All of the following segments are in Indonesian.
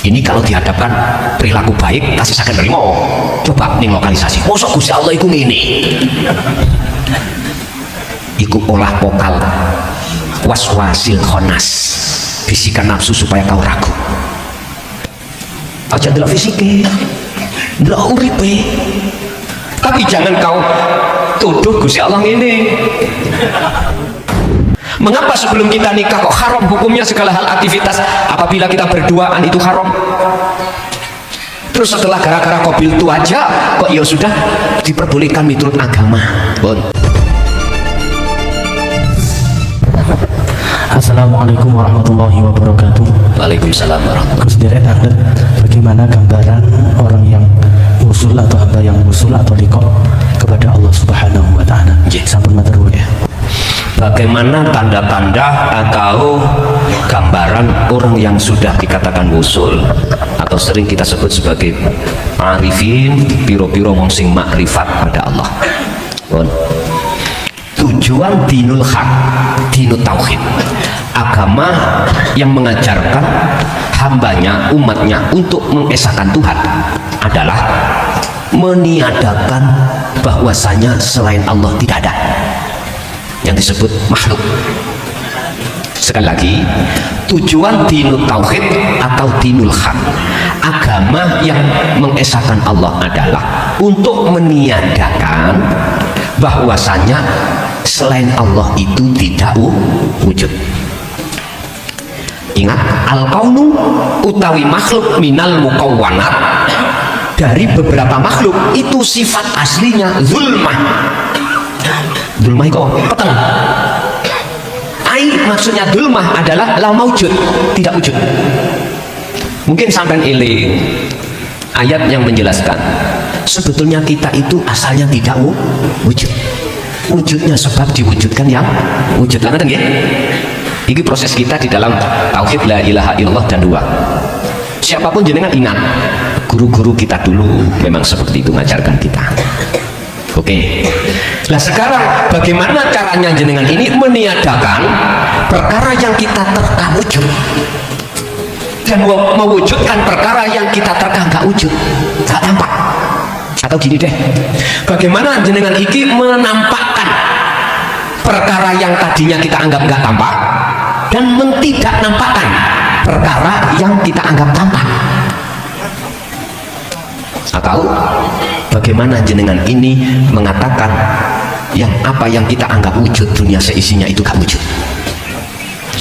Ini kalau dihadapkan perilaku baik kasih sakit nerimo. Coba ning lokalisasi mosok Gusti Allah iku ngene, iku olah vokal waswasil khonas, bisikan nafsu supaya kau ragu. Aja delok fisike, delok uripe, tapi jangan kau tuduh Gusti Allah ngene. Mengapa sebelum kita nikah kok haram hukumnya segala hal aktivitas? Apabila kita berduaan itu haram. Terus setelah gara-gara kobil itu aja kok ya sudah diperbolehkan menurut agama. Bon. Assalamualaikum warahmatullahi wabarakatuh. Waalaikumsalam warahmatullahi Gus Deret Ahmed, bagaimana gambaran orang yang usul atau hamba yang usul atau liqo kepada Allah Subhanahu wa taala? Sampun matur nuwun ya. Bagaimana tanda-tanda atau gambaran orang yang sudah dikatakan usul atau sering kita sebut sebagai arifin, piro-piro wong sing makrifat pada Allah. Bon. Tujuan dinul haq, dinul tauhid, agama yang mengajarkan hambanya, umatnya untuk mengesahkan Tuhan adalah meniadakan bahwasanya selain Allah tidak ada yang disebut makhluk. Sekali lagi, tujuan dinul tauhid atau dinul haq, agama yang mengesahkan Allah adalah untuk meniadakan bahwasanya selain Allah itu tidak wujud. Ingat, al-kaunu utawi makhluk minal mukawwanat, dari beberapa makhluk itu sifat aslinya zulmah. Zulmah itu peteng. Air maksudnya zulmah adalah la maujud, tidak wujud. Mungkin sampai eling ayat yang menjelaskan sebetulnya kita itu asalnya tidak wujud. Wujudnya sebab diwujudkan yang wujud. Langan ya. Ini proses kita di dalam tauhid la ilaha illallah dan dua. Siapapun jenengan ingat, guru-guru kita dulu memang seperti itu mengajarkan kita. Oke. Nah sekarang bagaimana caranya jenengan ini meniadakan perkara yang kita terka wujud dan mewujudkan perkara yang kita terka nggak wujud, nggak tampak. Atau gini deh, bagaimana jenengan iki menampakkan perkara yang tadinya kita anggap nggak tampak dan tidak nampakkan perkara yang kita anggap tampak. Atau bagaimana jenengan ini mengatakan yang apa yang kita anggap wujud dunia seisinya itu gak wujud.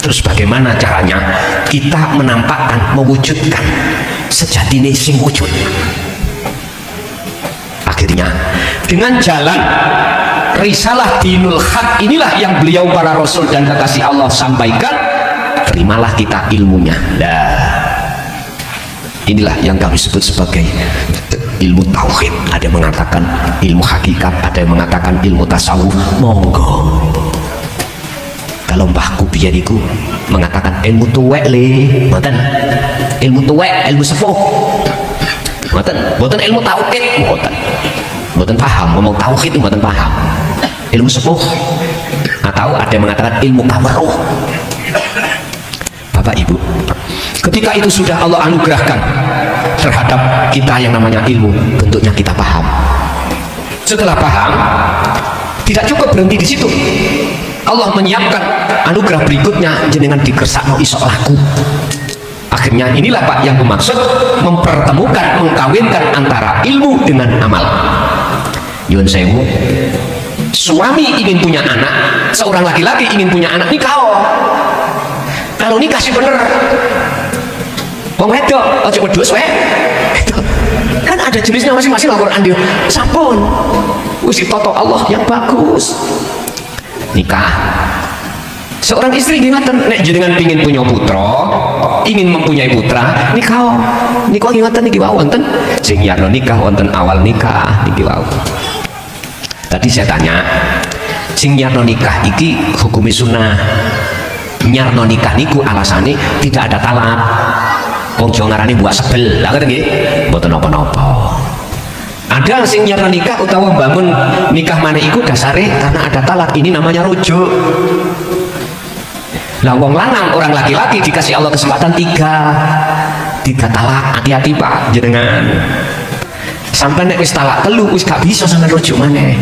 Terus bagaimana caranya kita menampakkan, mewujudkan sejatine sing wujud. Akhirnya dengan jalan risalah dinul haq inilah yang beliau para rasul dan kekasih Allah sampaikan, terimalah kita ilmunya. Nah, inilah yang kami sebut sebagai ilmu tauhid. Ada yang mengatakan ilmu hakikat, ada yang mengatakan ilmu tasawuf. Monggo. Kalau mbahku biariku mengatakan ilmu tuwek le, mboten. Ilmu tuwek, ilmu sepuh. Mboten, mboten ilmu tauhid, mboten. Mboten paham ngomong tauhid itu, mboten paham. Ilmu sepuh. Atau ada yang mengatakan ilmu tawarruh. Bapak Ibu, ketika itu sudah Allah anugerahkan terhadap kita yang namanya ilmu, bentuknya kita paham. Setelah paham, tidak cukup berhenti di situ. Allah menyiapkan anugerah berikutnya, jenengan dikersakno iso laku. Akhirnya inilah Pak yang bermaksud mempertemukan, mengkawinkan antara ilmu dengan amal. Yun sewu, suami ingin punya anak, seorang laki-laki ingin punya anak, nikah. Kalau nikah sih bener. Wong wedok aja wedhus wae. Kan ada jenisnya masing-masing Al-Qur'an dia. Sampun. Wis ditoto Allah yang bagus. Nikah. Seorang istri ngingatan nek jenengan pengin punya putra, ingin mempunyai putra, nikah. Nikah ngingatan niki wae wonten sing yarno nikah wonten awal nikah niki wae. Tadi saya tanya, sing yarno nikah iki hukumnya sunnah. Nyarno nikah niku alasane tidak ada talak. Wong Jawa ngarani buat sebel, lah ngoten nggih. Mboten napa-napa. Ada sing nyarno nikah utawa bangun nikah maneh iku dasare karena ada talak, ini namanya rujuk. Lah wong lanang, orang laki-laki dikasih Allah kesempatan 3. tiga talak. Hati-hati Pak jenengan. Sampai nek wis talak telu wis gak bisa sampean rujuk maneh.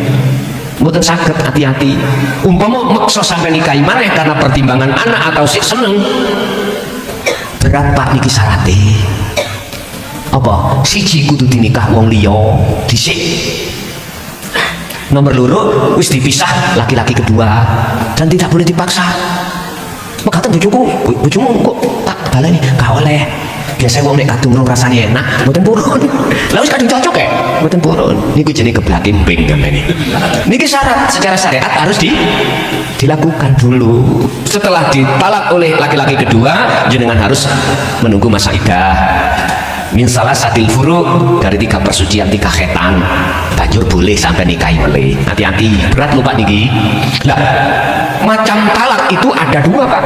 Mboten saged, hati-hati. Umpama meksa sampean nikahi maneh karena pertimbangan anak atau sik seneng. Berat Pak niki syarate. Apa? Siji kudu dinikah wong liya dhisik. Nomor loro wis dipisah laki-laki kedua dan tidak boleh dipaksa. Mekaten bojomu kok tak baleni gak oleh. Biasanya wong nek kadung rasane enak, mboten purun. Lah wis kadung cocok ya, mboten purun. Niku jenenge geblakin ping namanya. Niki syarat secara syariat harus dilakukan dulu. Setelah ditalak oleh laki-laki kedua, jenengan harus menunggu masa iddah. Min salah satil furu, dari 3 persucian 3 khetan banjur boleh sampai nikahi boleh. Hati-hati, berat lupa niki. Lah macam talak itu ada 2 Pak.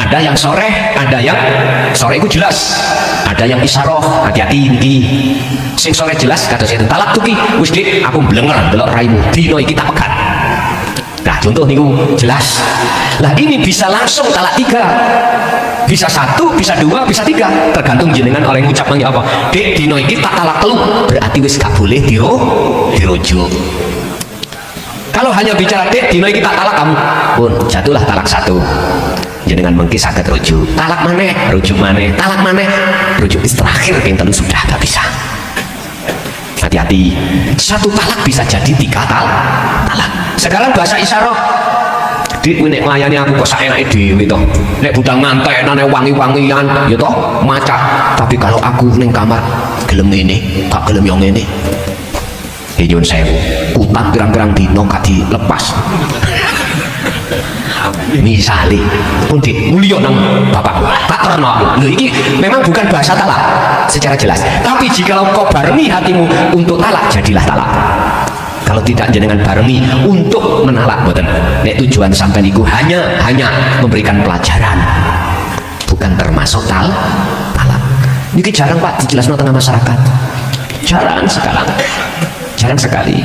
Ada yang soreh, ada yang soreh itu jelas, ada yang isaroh. Hati-hati niki. Sing soreh jelas kata saya talak tuh ki wis dik aku blenger delok raimu dino iki tak pegat. Nah contoh niku jelas. Lah ini bisa langsung talak 3, bisa 1, bisa 2, bisa 3, tergantung jenengan oleh ngucap mangga apa. Dek dino iki tak talak telu, berarti wis gak boleh dirujuk. Kalau hanya bicara dek dino iki tak talak kamu, pun jatuhlah talak 1. Jenengan mengki saged rujuk. Talak maneh, rujuk maneh, talak maneh, rujuk terakhir yang telu sudah gak bisa. Hati-hati, 1 talak bisa jadi 3 talak. Sekarang bahasa isyarah. Dik nek layani aku kok saenake dhewe to. Nek budal ngantekane wangi-wangian ya toh maca. Tapi kalau aku ning kamar gelem ngene, tak gelem yo ngene. Nyuwun sewu, utang pirang-pirang dino gak dilepas. Misali pun dik mulya nang bapak tak terno. Lho iki memang bukan bahasa talak secara jelas. Tapi jika kau barengi hatimu untuk talak, jadilah talak. Kalau tidak jenengan barengi untuk menalak boten. Nek tujuan sampai niku hanya memberikan pelajaran, bukan termasuk talak. Niki jarang Pak dijelaskan tengah masyarakat. Jarang sekali.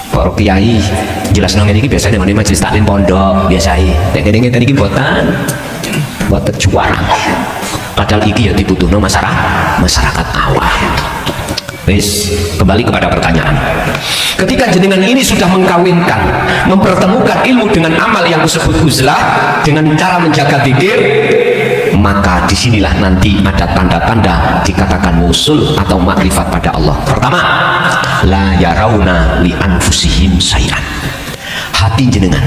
Para kiai jelas nang niki biasanya dengan majelis taklim pondok biasa. Nek ngene niki boten juarang. Padahal iki ya dibutuhno masyarakat awam. Wis, kembali kepada pertanyaan. Ketika jenengan ini sudah mengkawinkan, mempertemukan ilmu dengan amal yang disebut uzlah dengan cara menjaga zikir, maka disinilah nanti ada tanda-tanda dikatakan wusul atau makrifat pada Allah. Pertama, la yarawna li anfusihim syai'an. Hati jenengan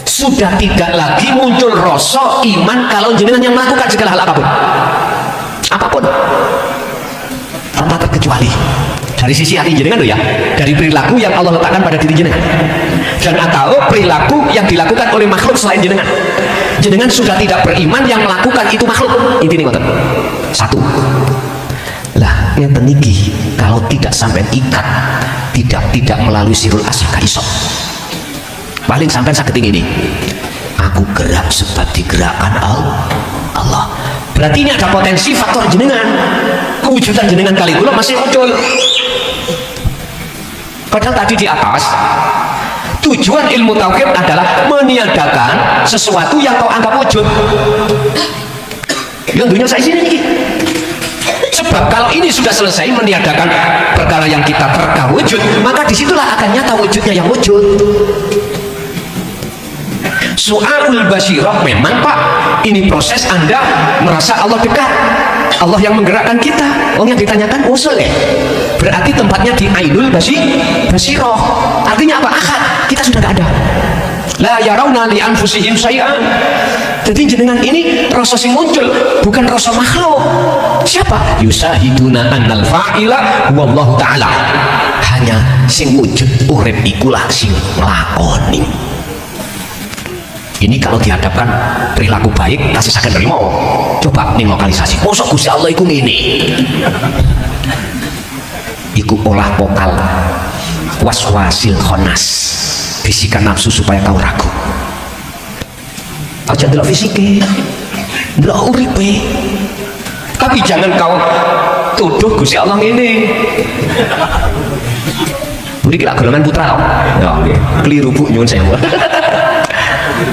sudah tidak lagi muncul rasa iman kalau jenengan yang melakukan segala hal apapun tanpa terkecuali dari sisi hati jenengan loh ya, dari perilaku yang Allah letakkan pada diri jenengan dan atau perilaku yang dilakukan oleh makhluk selain jenengan. Jenengan sudah tidak beriman yang melakukan itu makhluk. Intinya ngoten. 1. Lah yang teniki kalau tidak sampai ikat, tidak melalui sirul asih kaiso. Paling sampai sakit ini. Aku gerak sebab digerakkan Allah. Berarti ini ada potensi faktor jenengan. Kewujudan jenengan kali kula masih muncul. Padahal tadi di atas tujuan ilmu tauhid adalah meniadakan sesuatu yang kau anggap wujud. Yang dunia saya sini nih. Sebab kalau ini sudah selesai meniadakan perkara yang kita terka wujud, maka disitulah akan nyata wujudnya yang wujud. Su'alul basyirah, memang Pak, ini proses Anda merasa Allah dekat, Allah yang menggerakkan kita. Yang ditanyakan usul ya, berarti tempatnya di ainul basyirah. Artinya apa? Akad, kita sudah gak ada. La yarawna li anfusihim syai'an. Jadi jenengan ini rasa sing muncul bukan rasa makhluk. Siapa? Yusahiduna annal fa'ila wallahu ta'ala. Hanya sing wujud urip ikulah sing nglakoni. Ini kalau dihadapkan perilaku baik kasih sakit nerima. Coba nih lokalisasi. Mosok Gusti Allah iku ngene. Iku olah vokal waswasil khonas, bisikan nafsu supaya kau ragu. Aja delok fisike, delok uripe. Tapi jangan kau tuduh Gusti Allah ngene. Mriki lak golongan putra kok. Ya nggih. Keliru Bu nyuwun sewu.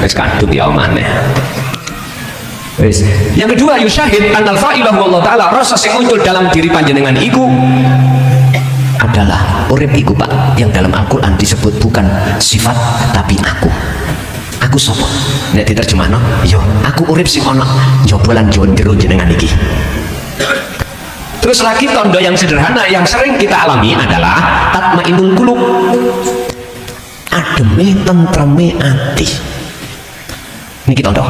Wis kadung ya maneh. Wis. Yang kedua, yusyahid annal fa'ilahu Allah taala, rasa sing muncul dalam diri panjenengan iku adalah urip iku Pak, yang dalam Al-Qur'an disebut bukan sifat tapi aku. Aku sapa? Nek diterjemahno, yo aku urip sing ana jobolan jero jenengan iki. Terus lagi tondo yang sederhana yang sering kita alami adalah tatmainul qulub. Ademe tentreme ati. Niki tondo.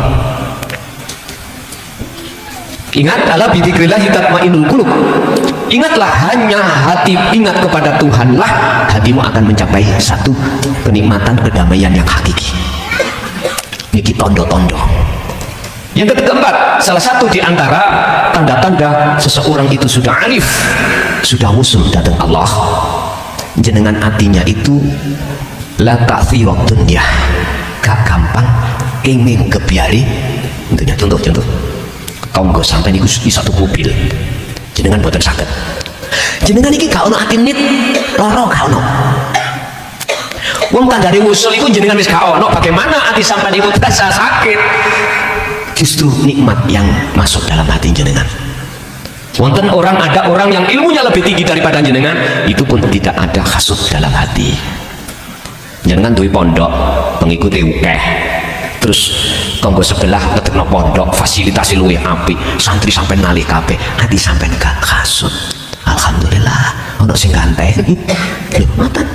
Ingat, ala bidzikrillah tatmainul qulub. Ingatlah, hanya hati ingat kepada Tuhanlah, hatimu akan mencapai satu kenikmatan kedamaian yang hakiki. Niki tondo-tondo. Yang keempat, salah satu di antara tanda-tanda seseorang itu sudah arif, sudah wusul datang Allah, jenengan hatinya itu la ta'thirud dunya, gak gampang ingin kebiari tentunya. Contoh kaum go sampai niku iso tuku mobil, jenengan boten saged, jenengan iki gak ono atinit loro gak ono. Wong tandare wusul iku jenengan wis gak ono, bagaimana ati sampean iku terasa sakit? Justru nikmat yang masuk dalam hati jenengan. Wonten ada orang yang ilmunya lebih tinggi daripada jenengan, itu pun tidak ada hasud dalam hati. Jenengan duwe pondok, pengikuti akeh. Terus tonggo sebelah ngetekno pondok, fasilitas luwih apik, santri sampai ngalih kabeh, hati sampai gak hasud. Alhamdulillah, ono sing ganteng. Lho, ngoten.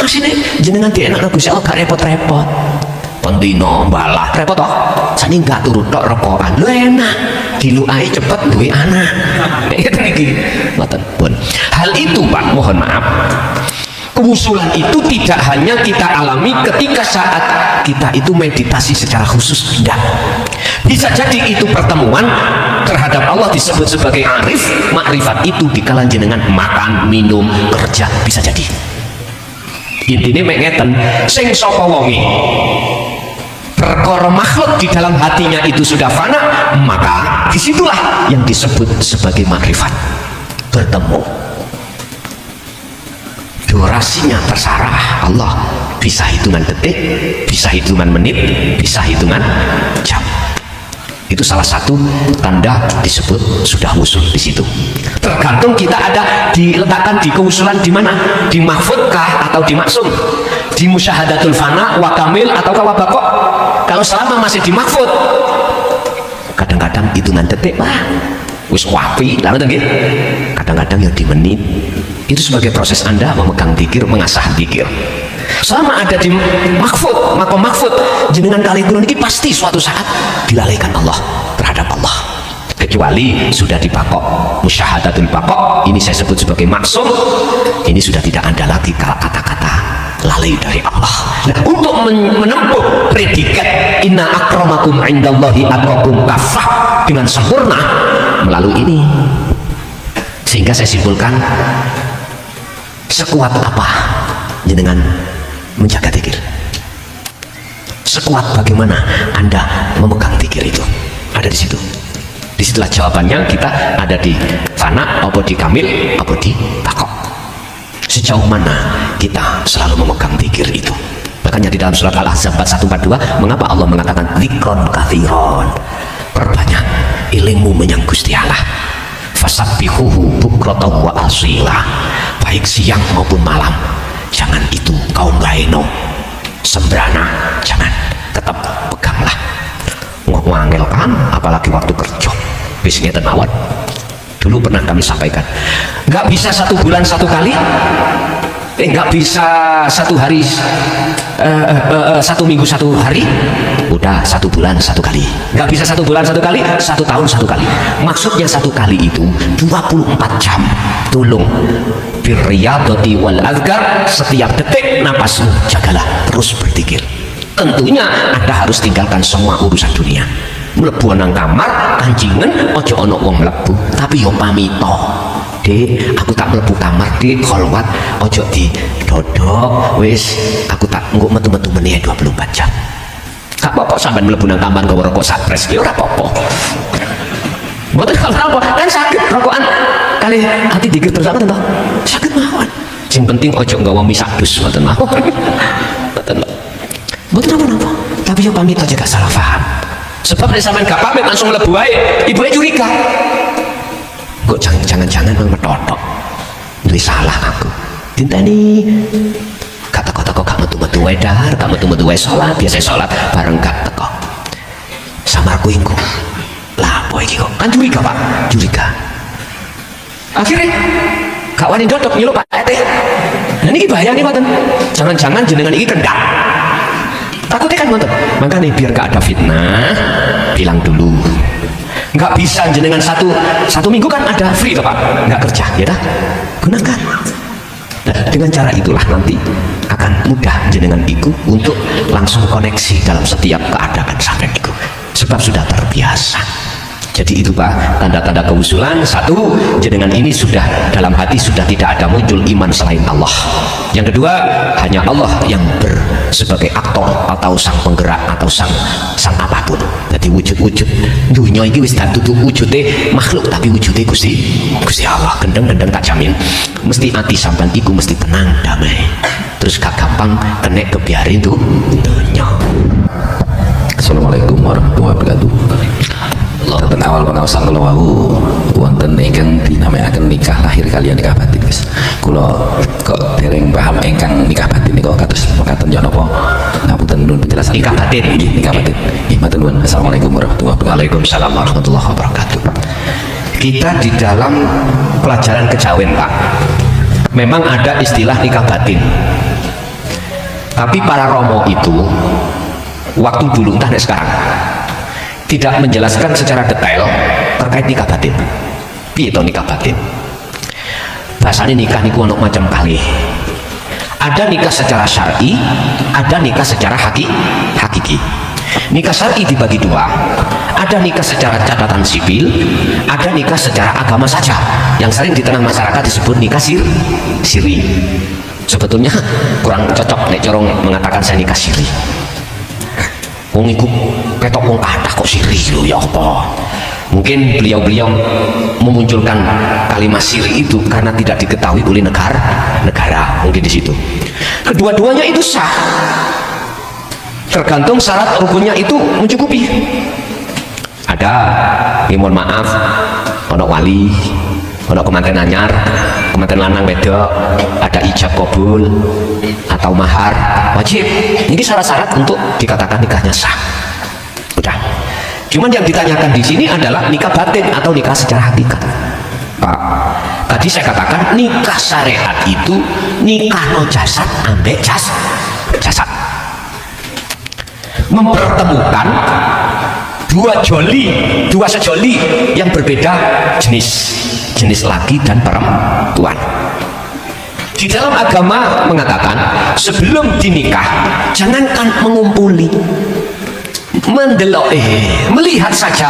Asine jenengan dienakno Gusti Allah gak repot-repot. Pendino balah repot toh, sani nggak turut tok rokokan, lu enak, diluai cepet duwe anak. Itu lagi, pun. Hal itu Pak, mohon maaf, kewusulan itu tidak hanya kita alami ketika saat kita itu meditasi secara khusus, tidak. Bisa jadi itu pertemuan terhadap Allah disebut sebagai arif, makrifat itu di kala jenengan makan, minum, kerja, bisa jadi. Intinya mek ngeten, sing sapa wonge perkara makhluk di dalam hatinya itu sudah fana, maka disitulah yang disebut sebagai makrifat. Bertemu, durasinya terserah Allah, bisa hitungan detik, bisa hitungan menit, bisa hitungan jam. Itu salah satu tanda disebut sudah wusul di situ. Tergantung kita ada diletakkan di kewusulan di mana, di mahfudkah atau di maksum, di musyahadatul fana, wakamil atau kawabakok. Kalau selama masih di mahfud, kadang-kadang hitungan detik lah, wis wapi, lalu kadang-kadang yang di menit. Itu sebagai proses Anda memegang dzikir, mengasah dzikir. Selama ada di mahfud, makom mahfud, jenengan kali kulon ini pasti suatu saat dilalaikan Allah terhadap Allah. Kecuali sudah dipakok, musyahadatul pakok, ini saya sebut sebagai maksum, ini sudah tidak ada lagi kata-kata lalai dari Allah. Nah, untuk menempuh predikat inna akramakum indallahi atqakum kafah dengan sempurna melalui ini, sehingga saya simpulkan, sekuat apa jenengan menjaga dzikir, sekuat bagaimana Anda memegang dzikir itu, ada di situ. Disitulah jawabannya. Kita ada di fana, apa di kamil, apa di takok. Sejauh mana kita selalu memegang dzikir itu. Makanya di dalam surat Al-Ahzab 4142, mengapa Allah mengatakan dzikron katsiron, perbanyak ilmu menyang Gusti Allah, fasabbihuhu bukratan wa asila, baik siang maupun malam. Jangan itu kau gaeno sembrana, jangan, tetap peganglah. Ngangel kan, apalagi waktu kerja wis ngeten mawon. Dulu pernah kami sampaikan, nggak bisa 1 bulan 1 kali, nggak bisa 1 hari, 1 minggu 1 hari, udah 1 bulan 1 kali. Nggak bisa 1 bulan 1 kali, 1 tahun 1 kali. Maksudnya 1 kali itu 24 jam. Tolong birriyadati wal azkar, setiap detik napasmu jagalah, terus berzikir. Tentunya Anda harus tinggalkan semua urusan dunia. Mlebu nang kamar kancingan, ojo ono wong mlebu, tapi yo pamito. Dek, aku tak mlebu kamar Dek, kholwat, ojo di dodok, wis aku tak nggo metu-metu meneh 24 jam. Gak apa-apa sampean mlebu nang kamar nggawa rokok sapres, ya ora apa-apa. Mboten apa-apa, kan sakit rokokan kali hati dikir terus apa toh? Sakit mawon. Sing penting ojo nggawa misak dus mboten mawon. Mboten apa-apa. Tapi yo pamit aja gak salah paham. Sebab nek sampean gak pamit langsung mlebu wae, ibunya curiga. Kok jangan-jangan nang metotok. Duwe salah aku. Dinteni gak teko-teko gak metu-metu wae dahar, gak metu-metu wae salat, biasa salat bareng gak teko. Samarku iku. Lah apa iki kok? Kan curiga, Pak. Curiga. Akhirnya gak wani dodok nyeluk Pak RT. Nah ini bahayanya ngoten. Jangan-jangan jenengan ini kendak. Takutnya kan ngoten. Makanya biar gak ada fitnah, bilang dulu. Nggak bisa jenengan satu minggu kan ada free toh Pak, nggak kerja ya dah, gunakan. Nah, dengan cara itulah nanti akan mudah jenengan itu untuk langsung koneksi dalam setiap keadaan sampai itu, sebab sudah terbiasa. Jadi itu Pak, tanda-tanda keusulan. Satu, jenengan ini sudah dalam hati sudah tidak ada muncul iman selain Allah. Yang kedua, hanya Allah yang sebagai aktor atau sang penggerak atau sang apapun. Jadi wujud-wujud dunia ini wis tak tutup wujudnya makhluk, tapi wujudnya Gusti Allah. Gendeng-gendeng tak jamin mesti hati sampean iku mesti tenang damai, terus gak gampang kena kebiarin tuh dunia. Assalamualaikum warahmatullahi wabarakatuh. Tentang awal pengawasan kalau wau wonten ingkang dinamekaken nikah lahir kalian nikah batin guys. Kula kok dereng paham ingkang nikah batin niku kados mekaten yo napa? Ngapunten nuwun penjelasan. Nikah batin. Nggih, nikah batin. Nggih, matur nuwun. Assalamualaikum warahmatullahi wabarakatuh. Waalaikumsalam warahmatullahi wabarakatuh. Kita di dalam pelajaran kejawen Pak, memang ada istilah nikah batin. Tapi para romo itu waktu dulu entah sekarang tidak menjelaskan secara detail terkait nikah batin. Piye to nikah batin? Bahasanya nikah niku ono macam kali. Ada nikah secara syar'i, ada nikah secara hakiki. Nikah syar'i dibagi dua. Ada nikah secara catatan sipil, ada nikah secara agama saja. Yang sering di tengah masyarakat disebut nikah siri. Sebetulnya kurang cocok nek corong mengatakan saya nikah siri. Wong iku ketok wong kathah kok siri lho ya apa. Mungkin beliau-beliau memunculkan kalimat siri itu karena tidak diketahui oleh negara, mungkin di situ. Kedua-duanya itu sah. Tergantung syarat rukunnya itu mencukupi. Ada, mohon maaf, ono wali, ono kemanten anyar, kemanten lanang wedok, ada ijab kabul atau mahar wajib. Ini syarat-syarat untuk dikatakan nikahnya sah. Udah. Cuman yang ditanyakan di sini adalah nikah batin atau nikah secara hakikat. Pak, tadi saya katakan nikah syariat itu nikah no jasad ambek jasad. Mempertemukan dua sejoli yang berbeda jenis laki dan perempuan. Di dalam agama mengatakan sebelum dinikah jangankan mengumpuli, mendelok melihat saja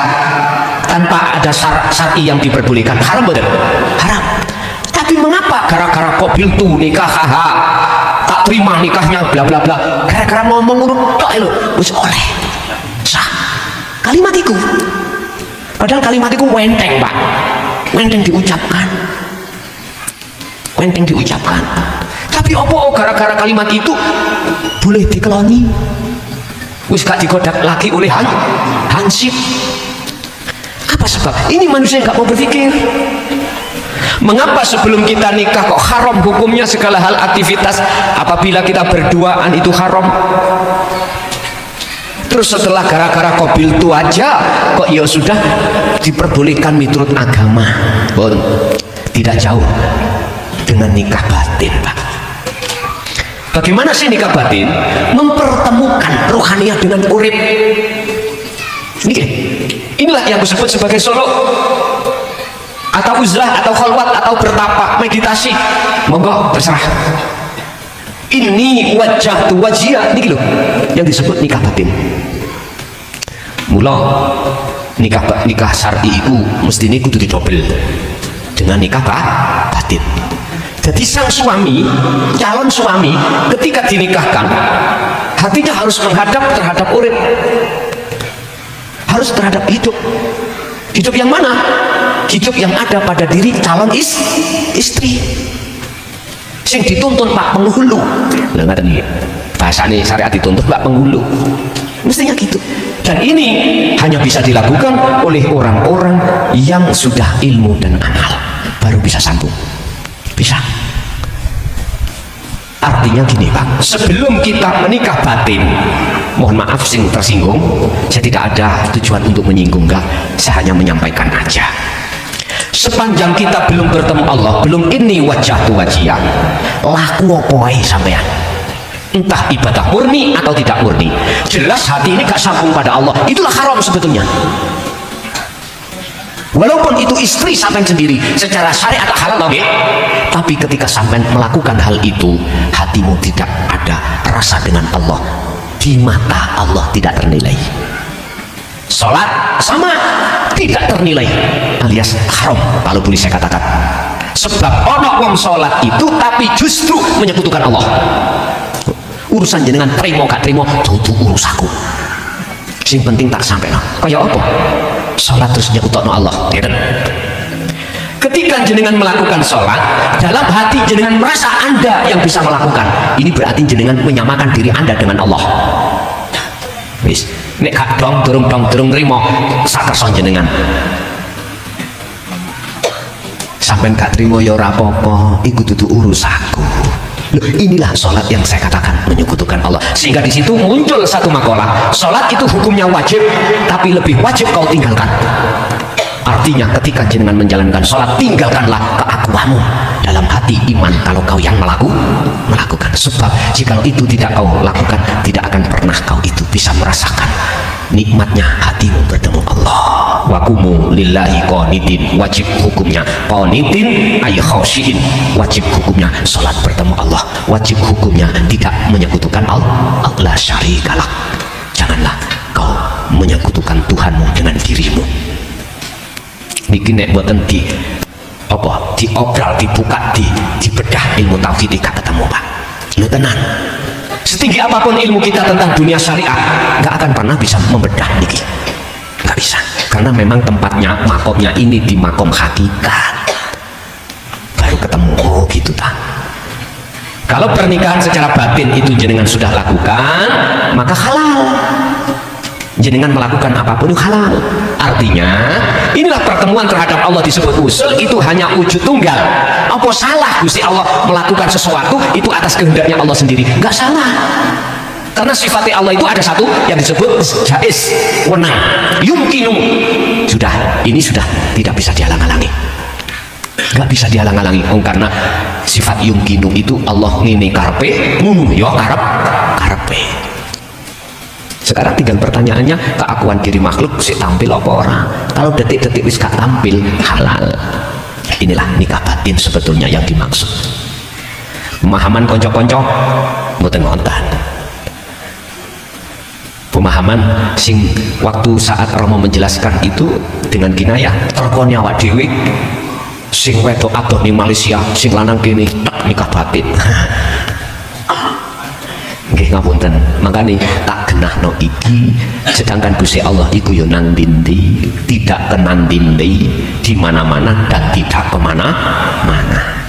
tanpa ada syar'i yang diperbolehkan haram betul, haram. Tapi mengapa gara-gara kobil tuh nikah tak terima nikahnya bla bla bla, gara-gara ngomong urut tok lho wis oleh sah kalimat itu. Padahal kalimat itu wenteng Pak, wenteng diucapkan. Tapi opo gara-gara kalimat itu boleh dikeloni, wis gak digodak lagi oleh hansip. Apa sebab? Ini manusia gak mau berpikir. Mengapa sebelum kita nikah kok haram hukumnya segala hal aktivitas, apabila kita berduaan itu haram? Terus setelah gara-gara kobil itu aja kok ya sudah diperbolehkan menurut agama. Bon, tidak jauh dengan nikah batin Pak. Bagaimana sih nikah batin? Mempertemukan rohaniah dengan urip. Inilah yang disebut sebagai solo atau uzlah atau khalwat atau bertapa, meditasi. Monggo terserah. Ini wajah tu wajia ini loh yang disebut nikah batin. Mula nikah syar'i itu mesti ini kudu didobel dengan nikah batin. Jadi sang suami, calon suami ketika dinikahkan hatinya harus menghadap terhadap urip, harus terhadap hidup. Hidup yang mana? Hidup yang ada pada diri calon istri. Sing dituntun Pak penghulu. Lah ngaten iki. Bahasane syariat dituntun Pak penghulu. Mestinya gitu. Dan ini hanya bisa dilakukan oleh orang-orang yang sudah ilmu dan amal, baru bisa sambung. Bisa. Artinya gini Pak, sebelum kita menikah batin, mohon maaf sing tersinggung, saya tidak ada tujuan untuk menyinggung, enggak, saya hanya menyampaikan aja. Sepanjang kita belum bertemu Allah, belum ini wajah tu wajah, laku apa sampean, entah ibadah murni atau tidak murni, jelas hati ini gak sambung pada Allah, itulah haram sebetulnya. Walaupun itu istri sampean sendiri, secara syariat halal, okay? Tapi ketika sampean melakukan hal itu, hatimu tidak ada rasa dengan Allah, di mata Allah tidak ternilai. Sholat sama, tidak ternilai, alias haram kalau boleh saya katakan. Sebab ono wong sholat itu tapi justru menyekutukan Allah. Urusan jenengan terima gak terima, itu urus aku. Sing penting tak sampai no. Kayak apa? Sholat terus nyekutokno Allah. Ketika jenengan melakukan sholat, dalam hati jenengan merasa Anda yang bisa melakukan. Ini berarti jenengan menyamakan diri Anda dengan Allah. Wis, nek gak dong durung nrimo sakerson jenengan. Sampai gak terima ya ora apa-apa, iku dudu urusanku. Loh, inilah sholat yang saya katakan menyekutukan Allah. Sehingga di situ muncul satu makalah, sholat itu hukumnya wajib, tapi lebih wajib kau tinggalkan. Artinya ketika jenengan menjalankan sholat, tinggalkanlah keakuanmu dalam hati iman kalau kau yang melakukan. Sebab jika itu tidak kau lakukan, tidak akan pernah kau itu bisa merasakan nikmatnya hatimu bertemu Allah. Wakumu lillahi qanitin, wajib hukumnya qanitin ay khashiin, wajib hukumnya salat bertemu Allah, wajib hukumnya tidak menyekutukan Allah. La syarikalah. Janganlah kau menyekutukan Tuhanmu dengan dirimu. Niki nek boten di apa diobral, dibuka, dibedah ilmu tauhid gak ketemu Pak. Lu tenang. Setinggi apapun ilmu kita tentang dunia syariah, nggak akan pernah bisa membedah niki, nggak bisa, karena memang tempatnya, makomnya ini di makom hakikat, baru ketemu. Oh gitu tak. Kalau pernikahan secara batin itu jenengan sudah lakukan, maka halal. Jenengan melakukan apapun itu halal. Artinya inilah pertemuan terhadap Allah disebut usul, itu hanya wujud tunggal. Apa salah Gusti Allah melakukan sesuatu itu atas kehendaknya Allah sendiri? Nggak salah, karena sifatnya Allah itu ada satu yang disebut jais, wenang, yumkinu. Sudah, ini sudah tidak bisa dihalang-halangi, nggak bisa dihalang-halangi. Karena sifat yumkinu itu Allah ngini karpe ngunu yo karpe. Sekarang tinggal pertanyaannya, keakuan diri makhluk si tampil apa orang? Kalau detik-detik wis gak tampil, halal. Inilah nikah batin sebetulnya yang dimaksud. Pemahaman konco-konco mboten wonten. Pemahaman sing waktu saat Romo menjelaskan itu dengan kinayah, terkon nyawa dewi sing wedok adoh ning Malaysia, sing lanang kene nikah batin. Nggih ngapunten, makanya tak genahno iki, sedangkan Gusti Allah iku yo nang dindi, tidak kenang dindi, di mana-mana dan tidak kemana-mana.